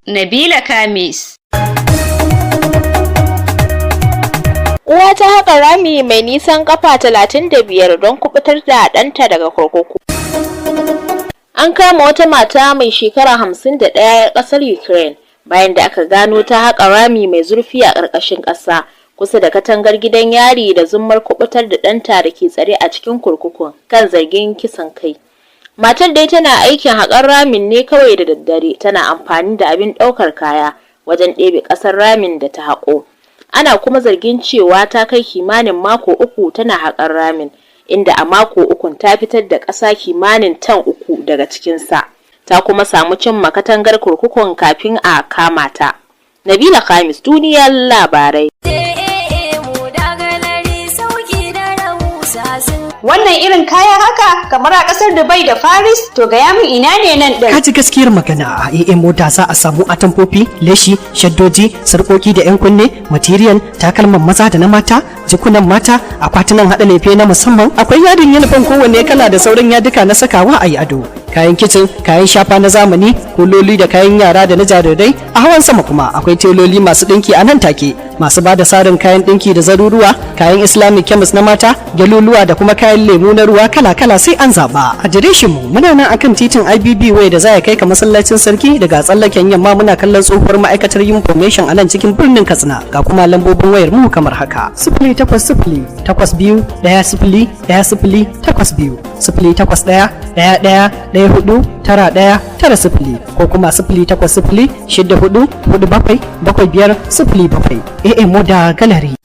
Nabila Kamis. Uwa ta haƙa rami mai nisan ƙafa 35 don kubutar da ɗanta daga kurkuku. An kama wata mata mai shekara 51 'yar ƙasar Ukraine bayan da aka gano ta haƙa rami mai zurfi a ƙarƙashin ƙasa kusa da katangar gidan yari da zummar kubutar da ɗanta da ke tsare a cikin kurkukun kan zargin kisan kai. Matar dai tana aikin haƙar ramin ne kawai da daddare, tana amfani da abin ɗaukar kaya wajen ɗebe ƙasar ramin da ta haƙo. Ana kuma zargin cewa ta kai kimanin mako 3 tana haƙar ramin, inda a mako 3 ta fitar da ƙasa kimanin tan 3 daga cikinsa. Ta kuma samu cimma katangar kurkukun kafin a kama ta. Nabila Kamis, duniyar labarai. Wannan irin kaya haka kamar a kasar Dubai da Paris, to gaya min ina ne nan din? Kaji gaskiyar magana, a AA Mota za a samu atamfofi, leshi, shaddoji, sarkoki da 'yan kunne, material, takalman maza da na mata, jikunan mata, akwatunan haɗa lefe na musamman, akwai yadin yunifon kowanne kala da sauran yaduka na sakawa a yi ado. Kayan kicin, kayan shafa na zamani, kuloli da kayan yara da na jarirai, a hawan sama kuma akwai teloli masu ɗinki a nan take, masu ba da sarin kayan ɗinki da zaruruwa, kayan Islamic chemist na mata, galuluwa da kuma kayan lemu na ruwa kala-kala sai an zaba. Adireshin mu muna nan akan titin IBB way da za ya kai ka masallacin sarki, daga tsallaken yamma muna kallon tsohuwar ma'aikatar information a nan cikin birnin Katsina. Ga kuma lambobin wayar mu kamar haka: 0800 82 10 10 82 081 11 14 91 90 ko kuma 0800 64 47 75 07. AA Moda Gallery.